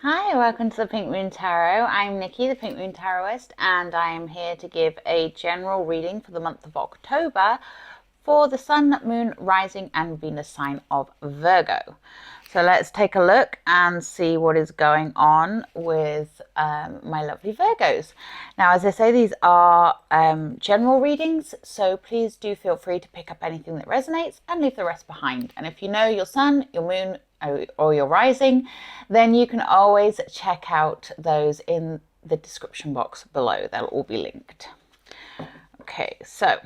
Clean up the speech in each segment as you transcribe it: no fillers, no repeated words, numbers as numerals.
Hi, welcome to the Pink Moon Tarot. I'm Nikki, the Pink Moon Tarotist, and I am here to give a general reading for the month of October for the Sun, Moon, Rising, and Venus sign of Virgo. So let's take a look and see what is going on with my lovely Virgos. Now, as I say, these are general readings, so please do feel free to pick up anything that resonates and leave the rest behind. And if you know your Sun, your Moon, or your rising, then you can always check out those in the description box below. They'll all be linked. Okay, so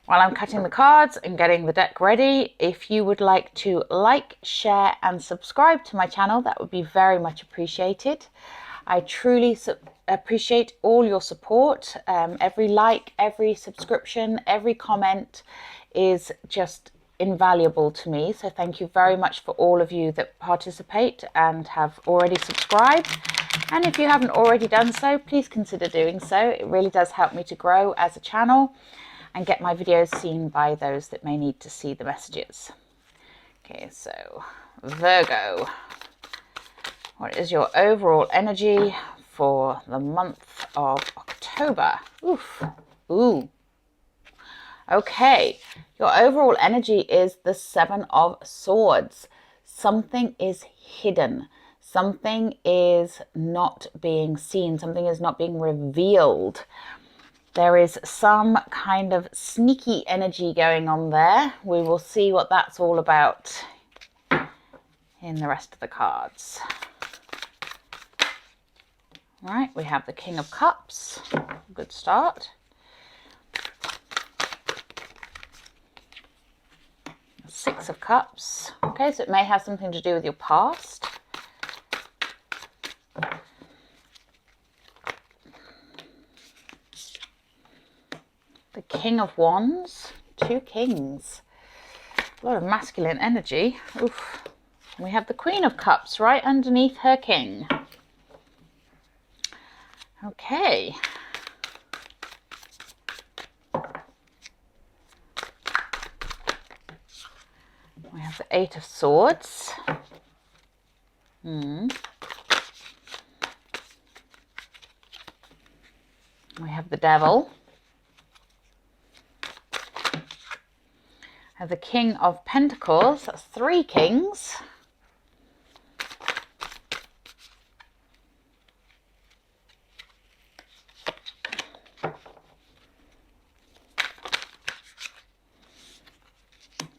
while I'm cutting the cards and getting the deck ready, if you would like to like, share, and subscribe to my channel, that would be very much appreciated. I truly appreciate all your support. Every like, every subscription, every comment is just invaluable to me. So thank you very much for all of you that participate and have already subscribed. And if you haven't already done so, please consider doing so. It really does help me to grow as a channel and get my videos seen by those that may need to see the messages. Okay, so Virgo, what is your overall energy for the month of October? Oof. Ooh. Okay, your overall energy is the Seven of Swords. Something is hidden. Something is not being seen. Something is not being revealed. There is some kind of sneaky energy going on there. We will see what that's all about in the rest of the cards. All right, we have the King of Cups. Good start. Six of Cups. Okay, so it may have something to do with your past. The King of Wands. Two kings. A lot of masculine energy. Oof. We have the Queen of Cups right underneath her king. Okay. We have the Eight of Swords. We have the Devil. We have the King of Pentacles. That's three kings.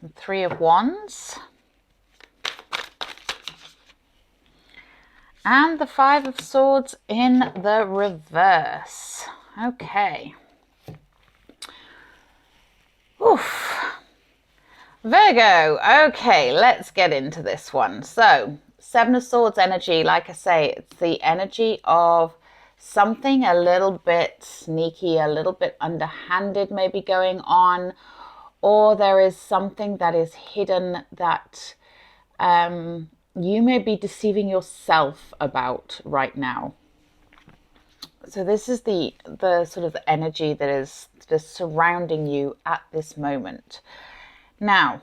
And Three of Wands. And the Five of Swords in the reverse. Okay. Oof. Virgo. Okay, let's get into this one. So, Seven of Swords energy, like I say, it's the energy of something a little bit sneaky, a little bit underhanded maybe going on, or there is something that is hidden that you may be deceiving yourself about right now. So this is the sort of the energy that is just surrounding you at this moment. Now,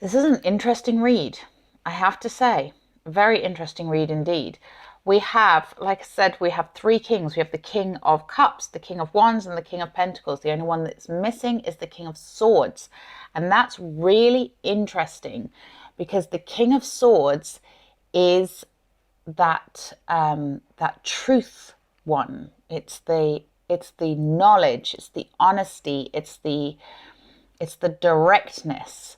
this is an interesting read, I have to say. A very interesting read indeed. We have, like I said, we have three kings. We have the King of Cups, the King of Wands, and the King of Pentacles. The only one that's missing is the King of Swords. And that's really interesting because the King of Swords is that that truth one. It's the knowledge, it's the honesty, it's the directness.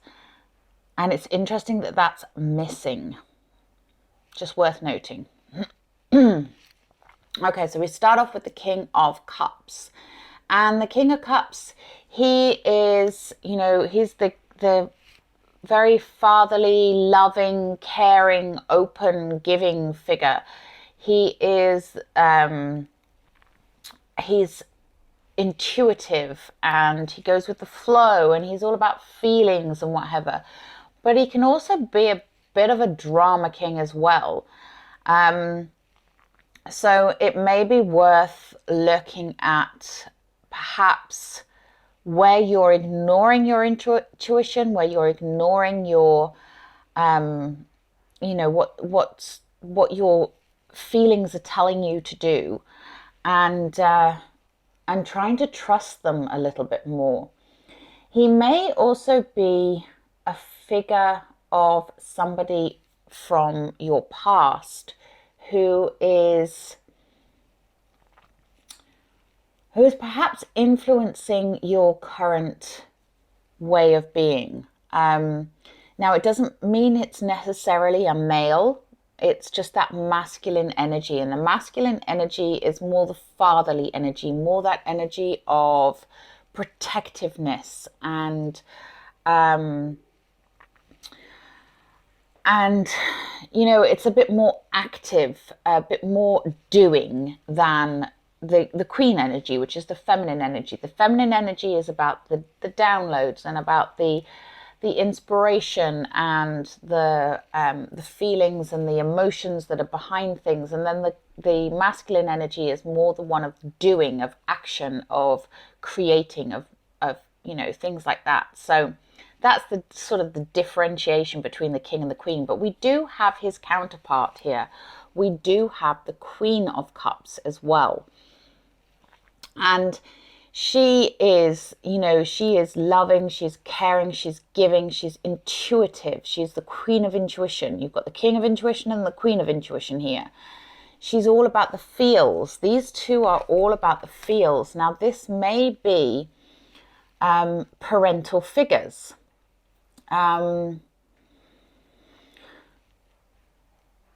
And it's interesting that that's missing. Just worth noting. Okay, so we start off with the King of Cups. And the King of Cups, he is, he's the very fatherly, loving, caring, open, giving figure. He is, he's intuitive and he goes with the flow and he's all about feelings and whatever. But he can also be a bit of a drama king as well. So it may be worth looking at perhaps where you're ignoring your intuition, where you're ignoring your you know, what your feelings are telling you to do, and trying to trust them a little bit more. He may also be a figure of somebody from your past who is perhaps influencing your current way of being. Now, it doesn't mean it's necessarily a male. It's just that masculine energy. And the masculine energy is more the fatherly energy, more that energy of protectiveness and you know, it's a bit more active, a bit more doing than the queen energy, which is the feminine energy. The feminine energy is about the downloads and about the inspiration and the feelings and the emotions that are behind things. And then the masculine energy is more the one of doing, of action, of creating, of you know, things like that. So that's the sort of the differentiation between the king and the queen. But we do have his counterpart here. We do have the Queen of Cups as well. And she is, you know, she is loving, she's caring, she's giving, she's intuitive. She's the Queen of Intuition. You've got the King of Intuition and the Queen of Intuition here. She's all about the feels. These two are all about the feels. Now, this may be parental figures.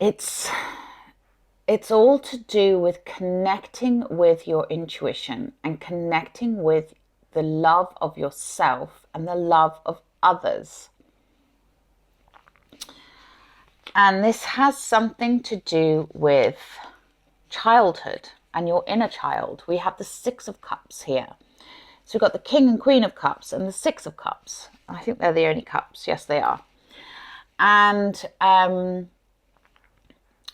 It's all to do with connecting with your intuition and connecting with the love of yourself and the love of others. And this has something to do with childhood and your inner child. We have the Six of Cups here. So we've got the King and Queen of Cups and the Six of Cups. I think they're the only cups. Yes, they are. And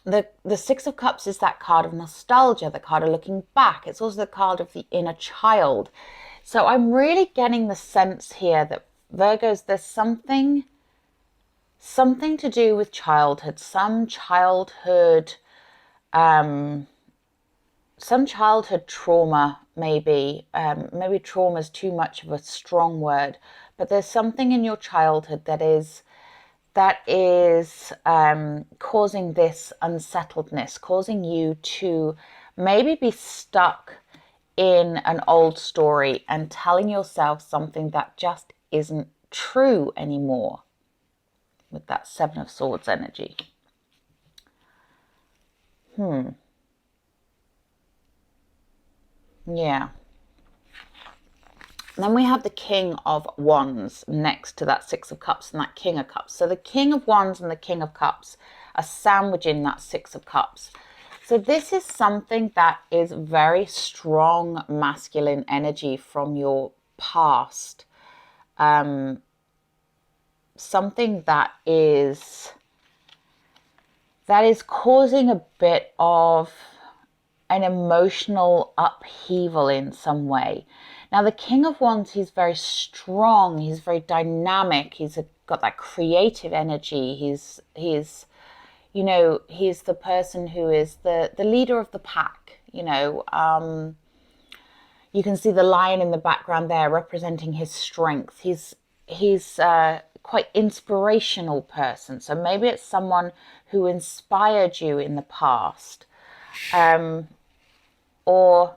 the Six of Cups is that card of nostalgia, the card of looking back. It's also the card of the inner child. So I'm really getting the sense here that Virgos, there's something to do with childhood, some childhood trauma, maybe. Maybe trauma is too much of a strong word, but there's something in your childhood that is causing this unsettledness, causing you to maybe be stuck in an old story and telling yourself something that just isn't true anymore, with that Seven of Swords energy. Yeah. Then we have the King of Wands next to that Six of Cups and that King of Cups. So the King of Wands and the King of Cups are sandwiching that Six of Cups. So this is something that is very strong masculine energy from your past. Something that is causing a bit of an emotional upheaval in some way. Now, the King of Wands, he's very strong, he's very dynamic, he's got that creative energy, he's you know, he's the person who is the leader of the pack, you know. You can see the lion in the background there representing his strength. He's quite inspirational person. So maybe it's someone who inspired you in the past. Or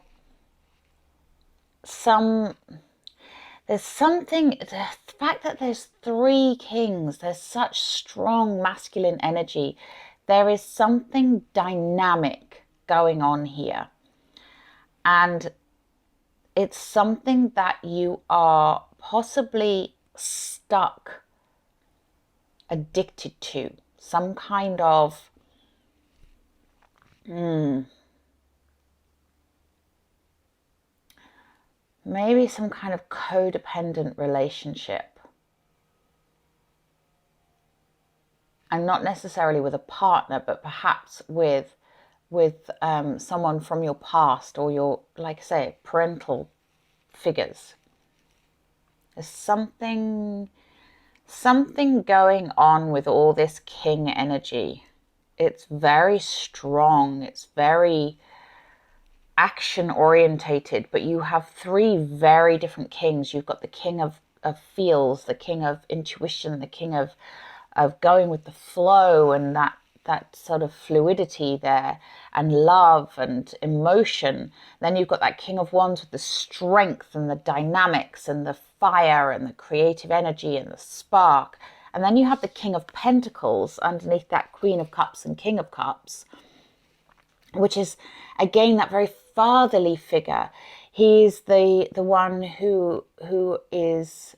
there's something, the fact that there's three kings, there's such strong masculine energy. There is something dynamic going on here. And it's something that you are possibly stuck, addicted to. Some kind of maybe some kind of codependent relationship. And not necessarily with a partner, but perhaps with someone from your past or your, like I say, parental figures. There's something something going on with all this king energy. It's very strong. It's very action orientated, but you have three very different kings. You've got the king of feels, the king of intuition, the king of going with the flow, and that sort of fluidity there, and love and emotion. Then you've got that king of wands with the strength and the dynamics and the fire and the creative energy and the spark. And then you have the king of pentacles underneath that queen of cups and king of cups, which is again that very fatherly figure. He's the one who is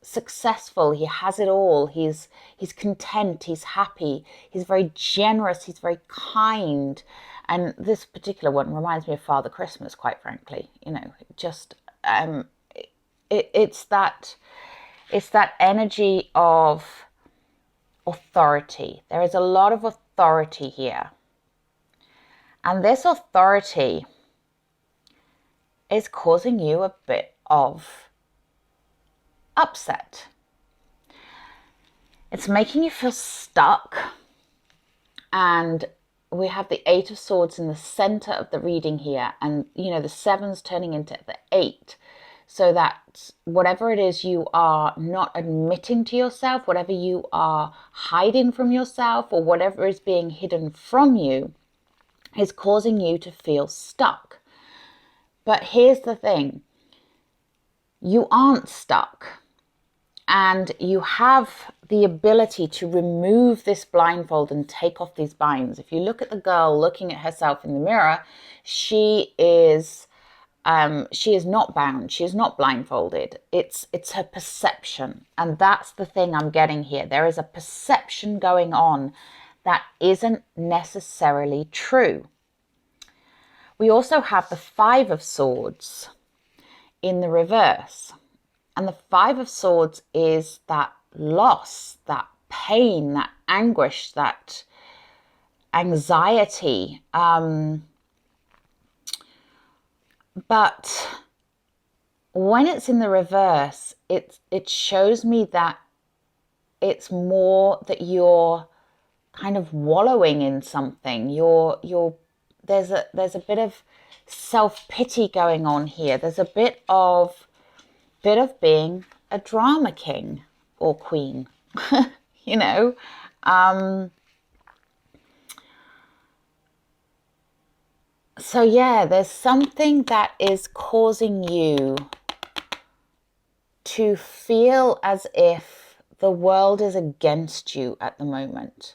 successful. He has it all. He's content, he's happy, he's very generous, he's very kind. And this particular one reminds me of Father Christmas, quite frankly. You know, just it's that energy of authority. There is a lot of authority here. And this authority is causing you a bit of upset. It's making you feel stuck. And we have the Eight of Swords in the center of the reading here. And, you know, the seven's turning into the eight. So that whatever it is you are not admitting to yourself, whatever you are hiding from yourself, or whatever is being hidden from you, is causing you to feel stuck. But here's the thing. You aren't stuck. And you have the ability to remove this blindfold and take off these binds. If you look at the girl looking at herself in the mirror, she is not bound. She is not blindfolded. It's her perception. And that's the thing I'm getting here. There is a perception going on that isn't necessarily true. We also have the Five of Swords in the reverse. And the Five of Swords is that loss, that pain, that anguish, that anxiety. But when it's in the reverse, it shows me that it's more that you're kind of wallowing in something. There's a bit of self-pity going on here. There's a bit of being a drama king or queen, you know. So yeah, there's something that is causing you to feel as if the world is against you at the moment.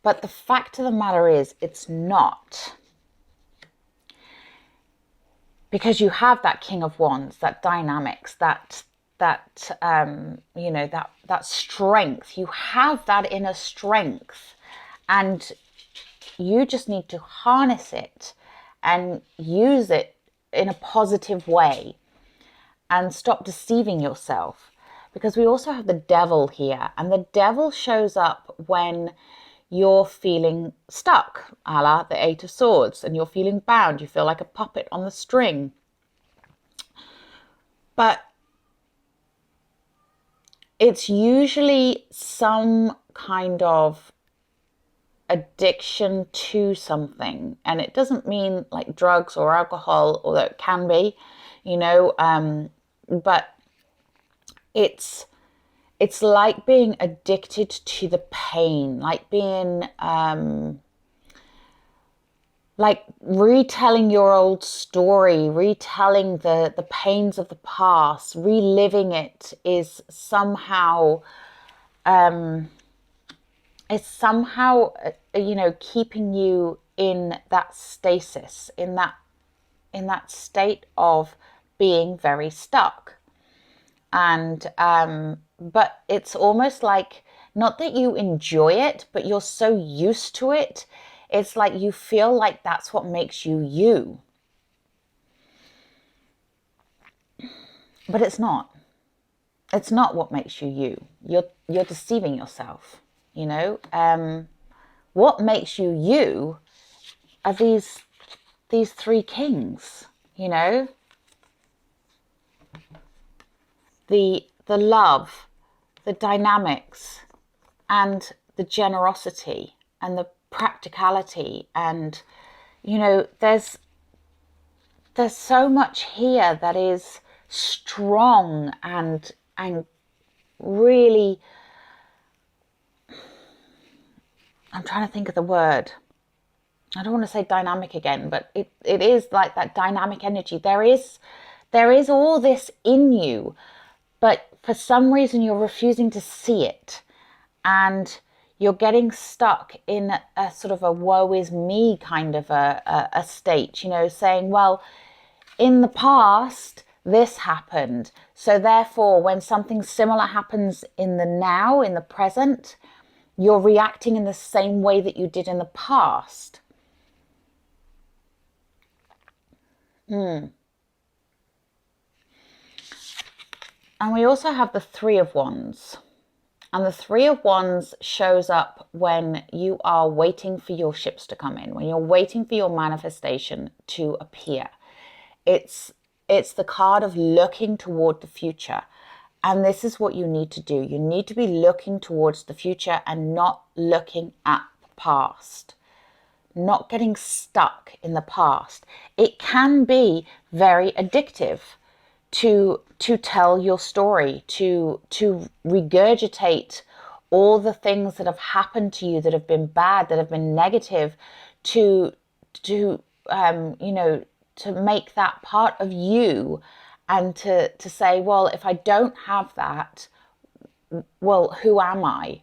But the fact of the matter is, it's not. Because you have that King of Wands, that dynamics, that strength. You have that inner strength, and you just need to harness it and use it in a positive way and stop deceiving yourself. Because we also have the devil here, and the devil shows up when you're feeling stuck, a la the Eight of Swords, and you're feeling bound. You feel like a puppet on the string. But it's usually some kind of addiction to something. And it doesn't mean like drugs or alcohol, although it can be, you know, but it's like being addicted to the pain, like being, like retelling your old story, retelling the pains of the past, reliving it is somehow, keeping you in that stasis, in that state of being very stuck. And, but it's almost like, not that you enjoy it, but you're so used to it. It's like you feel like that's what makes you you. But it's not. It's not what makes you you. You're deceiving yourself, you know. What makes you you are these three kings, you know. The love, the dynamics and the generosity and the practicality, and you know, there's so much here that is strong and really, I'm trying to think of the word. I don't want to say dynamic again, but it is like that dynamic energy. There is all this in you, but for some reason you're refusing to see it, and you're getting stuck in a sort of a woe is me kind of a state, you know, saying, well, in the past, this happened. So therefore, when something similar happens in the now, in the present, you're reacting in the same way that you did in the past. And we also have the Three of Wands. And the Three of Wands shows up when you are waiting for your ships to come in, when you're waiting for your manifestation to appear. It's the card of looking toward the future. And this is what you need to do. You need to be looking towards the future and not looking at the past. Not getting stuck in the past. It can be very addictive to tell your story, to regurgitate all the things that have happened to you that have been bad, that have been negative, to make that part of you, and to say, well, if I don't have that, well, who am I?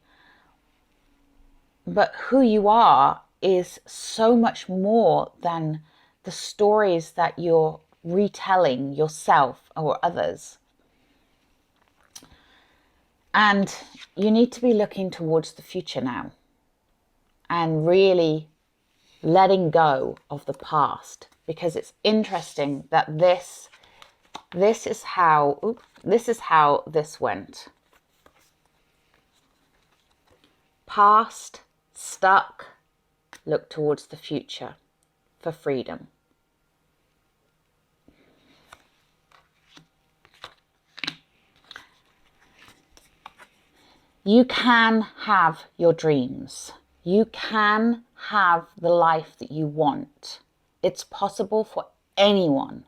But who you are is so much more than the stories that you're retelling yourself or others. And you need to be looking towards the future now and really letting go of the past, because it's interesting that this is how this went. Past, stuck, look towards the future for freedom. You can have your dreams. You can have the life that you want. It's possible for anyone.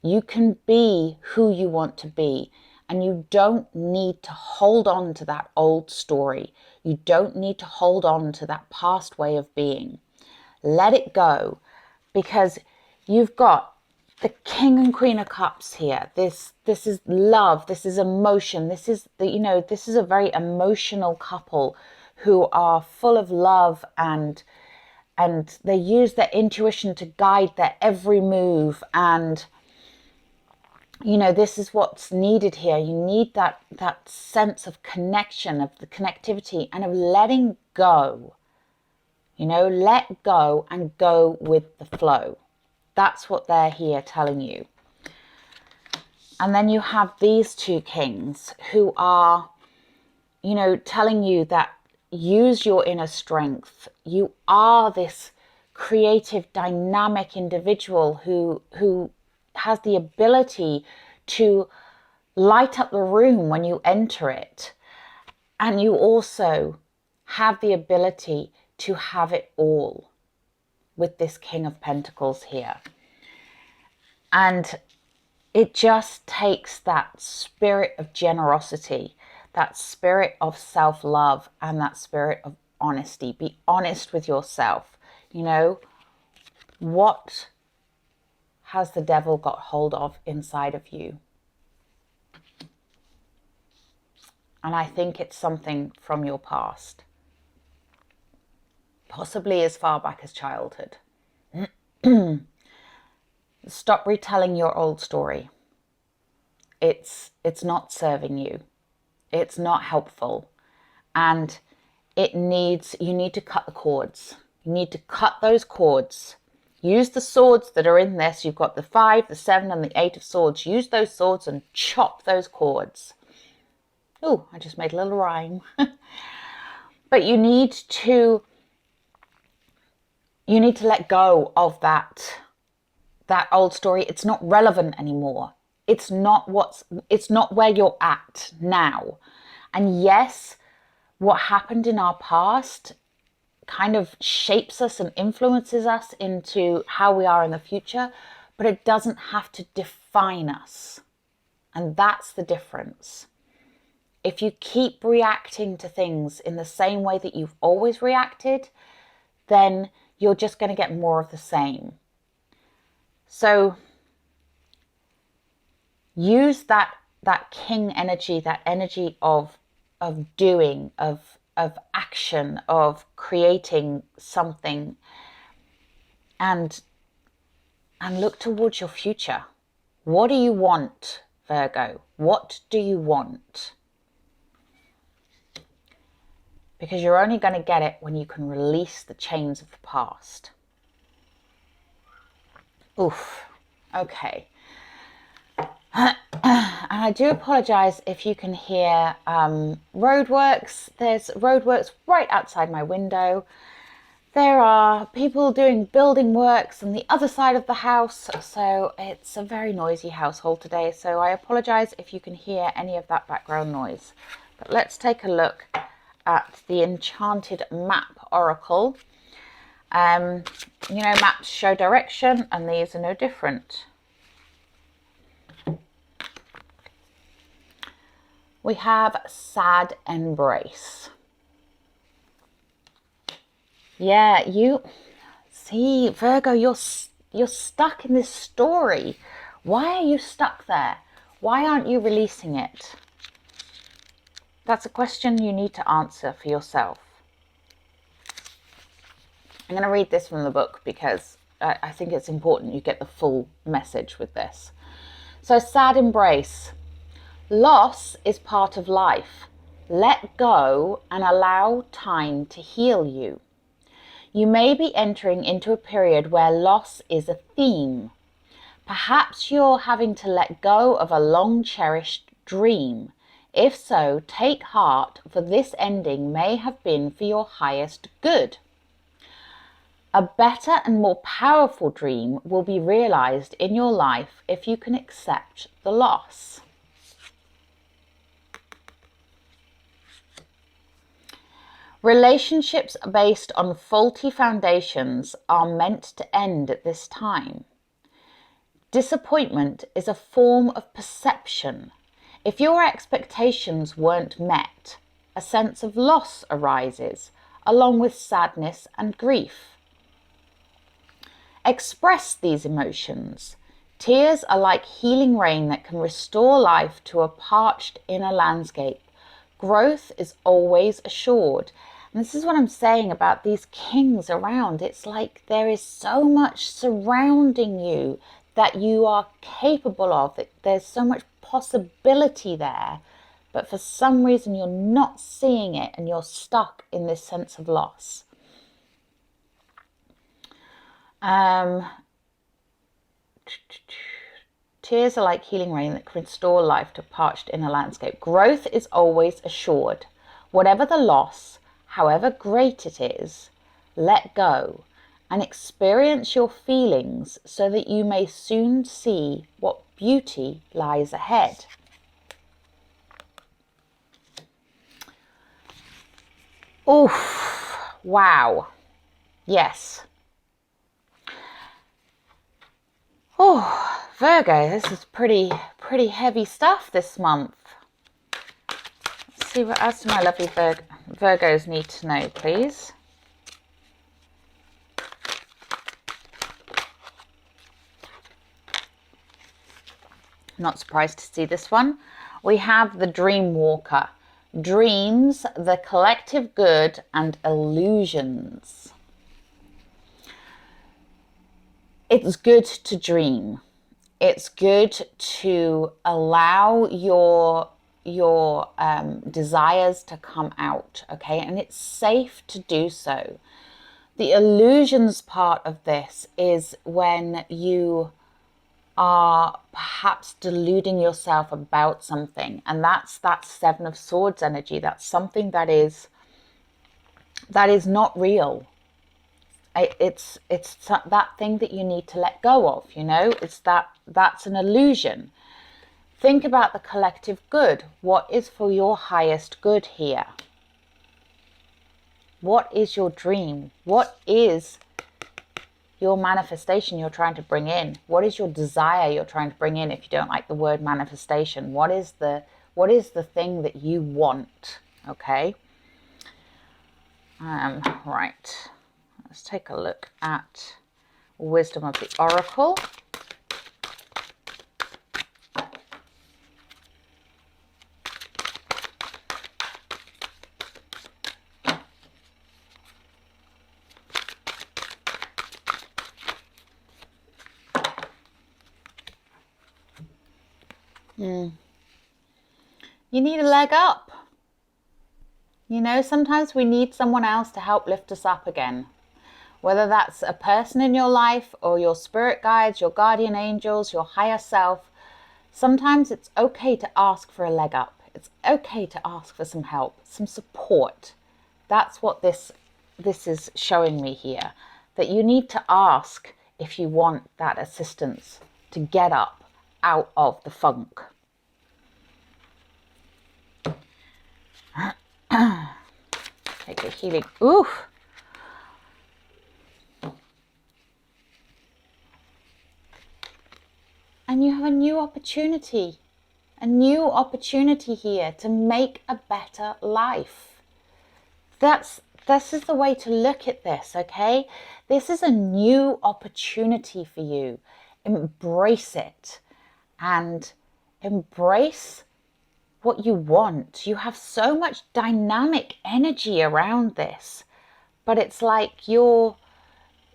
You can be who you want to be, and you don't need to hold on to that old story. You don't need to hold on to that past way of being. Let it go, because you've got the King and Queen of Cups here. This is love. This is emotion. This is this is a very emotional couple who are full of love, and they use their intuition to guide their every move. And this is what's needed here. You need that sense of connection, of the connectivity, and of letting go. Let go and go with the flow. That's what they're here telling you. And then you have these two kings who are, telling you that use your inner strength. You are this creative, dynamic individual who has the ability to light up the room when you enter it. And you also have the ability to have it all with this King of Pentacles here. And it just takes that spirit of generosity, that spirit of self-love, and that spirit of honesty. Be honest with yourself. What has the devil got hold of inside of you? And I think it's something from your past. Possibly as far back as childhood. Stop retelling your old story. It's not serving you. It's not helpful. And you need to cut the cords. You need to cut those cords. Use the swords that are in this. You've got the 5, the 7, and the 8 of swords. Use those swords and chop those cords. Oh, I just made a little rhyme. But you need to let go of that old story. It's not relevant anymore. It's not where you're at now. And yes, what happened in our past kind of shapes us and influences us into how we are in the future, but it doesn't have to define us. And that's the difference. If you keep reacting to things in the same way that you've always reacted, then you're just going to get more of the same. So use that king energy, that energy of doing, of action, of creating something, and look towards your future. What do you want, Virgo? What do you want? Because you're only going to get it when you can release the chains of the past. Oof. Okay. And I do apologise if you can hear roadworks. There's roadworks right outside my window. There are people doing building works on the other side of the house. So it's a very noisy household today. So I apologise if you can hear any of that background noise. But let's take a look at the Enchanted Map Oracle. You know, maps show direction, and these are no different. We have Sad Embrace. Yeah, you see, Virgo, you're stuck in this story. Why are you stuck there? Why aren't you releasing it? That's a question you need to answer for yourself. I'm going to read this from the book because I think it's important you get the full message with this. So, Sad Embrace. Loss is part of life. Let go and allow time to heal you. You may be entering into a period where loss is a theme. Perhaps you're having to let go of a long-cherished dream. If so, take heart, for this ending may have been for your highest good. A better and more powerful dream will be realized in your life if you can accept the loss. Relationships based on faulty foundations are meant to end at this time. Disappointment is a form of perception. If your expectations weren't met, a sense of loss arises, along with sadness and grief. Express these emotions. Tears are like healing rain that can restore life to a parched inner landscape. Growth is always assured. And this is what I'm saying about these kings around. It's like there is so much surrounding you that you are capable of. There's so much possibility there, but for some reason you're not seeing it and you're stuck in this sense of loss. Tears are like healing rain that can restore life to parched inner landscape. Growth is always assured. Whatever the loss, however great it is, let go and experience your feelings so that you may soon see what beauty lies ahead. Oof, wow, yes. Oh, Virgo, this is pretty heavy stuff this month. Let's see what else do my lovely Virgos need to know, please. Not surprised to see this one. We have the Dream Walker. Dreams, the collective good, and illusions. It's good to dream. It's good to allow your desires to come out, okay? And it's safe to do so. The illusions part of this is when you are perhaps deluding yourself about something, and that's that Seven of Swords energy. That's something that is not real. It's that thing that you need to let go of, you know. That's an illusion. Think about the collective good. What is for your highest good here? What is your dream? What is your manifestation you're trying to bring in? What is your desire you're trying to bring in? If you don't like the word manifestation, what is the thing that you want? Okay. Right. Let's take a look at Wisdom of the Oracle. You need a leg up. You know, sometimes we need someone else to help lift us up again. Whether that's a person in your life or your spirit guides, your guardian angels, your higher self. Sometimes it's okay to ask for a leg up. It's okay to ask for some help, some support. That's what this is showing me here. That you need to ask if you want that assistance to get up out of the funk. Take a healing. Oof. And you have a new opportunity here to make a better life. This is the way to look at this, okay? This is a new opportunity for you. Embrace it and embrace what you want. You have so much dynamic energy around this, but it's like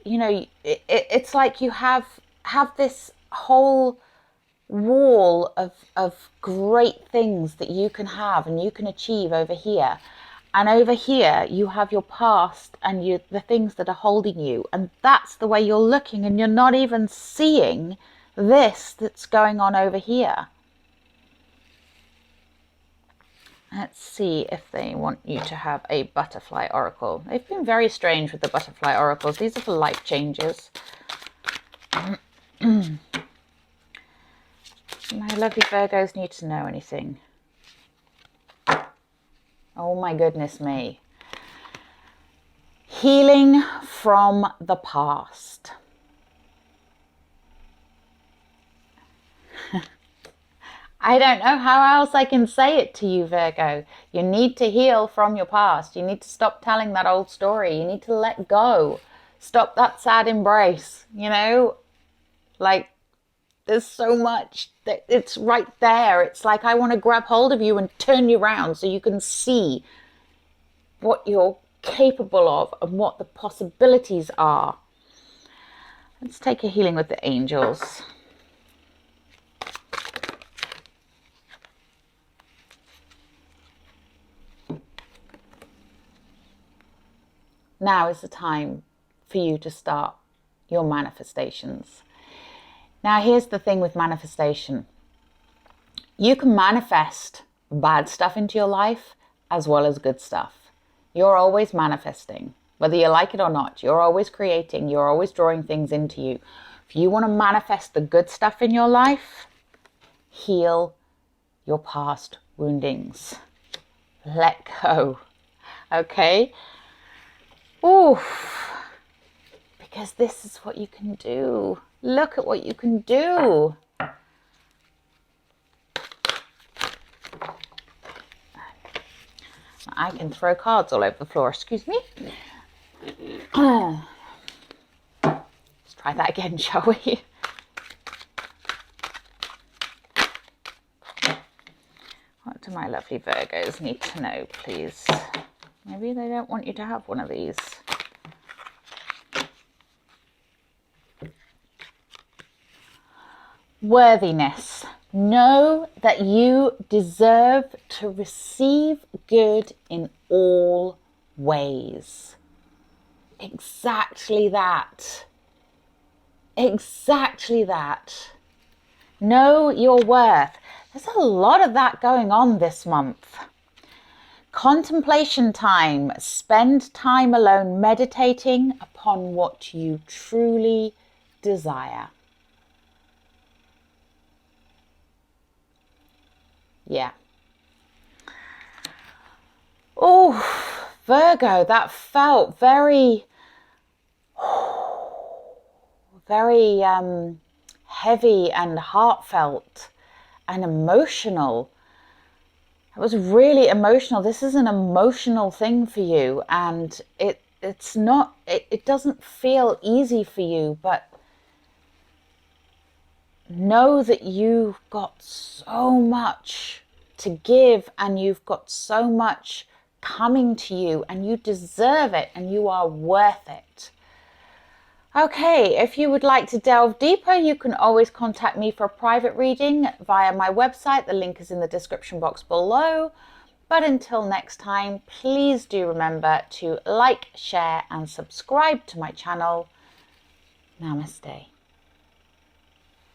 it's like you have this whole wall of great things that you can have and you can achieve over here. And over here, you have your past and the things that are holding you. And that's the way you're looking, and you're not even seeing this that's going on over here. Let's see if they want you to have a butterfly oracle. They've been very strange with the butterfly oracles. These are for life changes. My lovely Virgos need to know anything. Oh my goodness me. Healing from the past. I don't know how else I can say it to you, Virgo. You need to heal from your past. You need to stop telling that old story. You need to let go. Stop that sad embrace, you know? Like, there's so much that it's right there. It's like I want to grab hold of you and turn you around so you can see what you're capable of and what the possibilities are. Let's take a healing with the angels. Now is the time for you to start your manifestations. Now, here's the thing with manifestation. You can manifest bad stuff into your life as well as good stuff. You're always manifesting. Whether you like it or not, you're always creating. You're always drawing things into you. If you want to manifest the good stuff in your life, heal your past woundings. Let go. Okay? Oof. Because this is what you can do. Look at what you can do. I can throw cards all over the floor. Excuse me. Let's try that again, shall we? What do my lovely Virgos need to know, please? Maybe they don't want you to have one of these. Worthiness. Know that you deserve to receive good in all ways. Exactly that. Exactly that. Know your worth. There's a lot of that going on this month. Contemplation time. Spend time alone meditating upon what you truly desire. Yeah. Oh, Virgo, that felt very, very heavy and heartfelt and emotional. It was really emotional. This is an emotional thing for you, and it's not, it doesn't feel easy for you, but know that you've got so much to give and you've got so much coming to you and you deserve it and you are worth it. Okay, if you would like to delve deeper, you can always contact me for a private reading via my website. The link is in the description box below. But until next time, please do remember to like, share and subscribe to my channel. Namaste.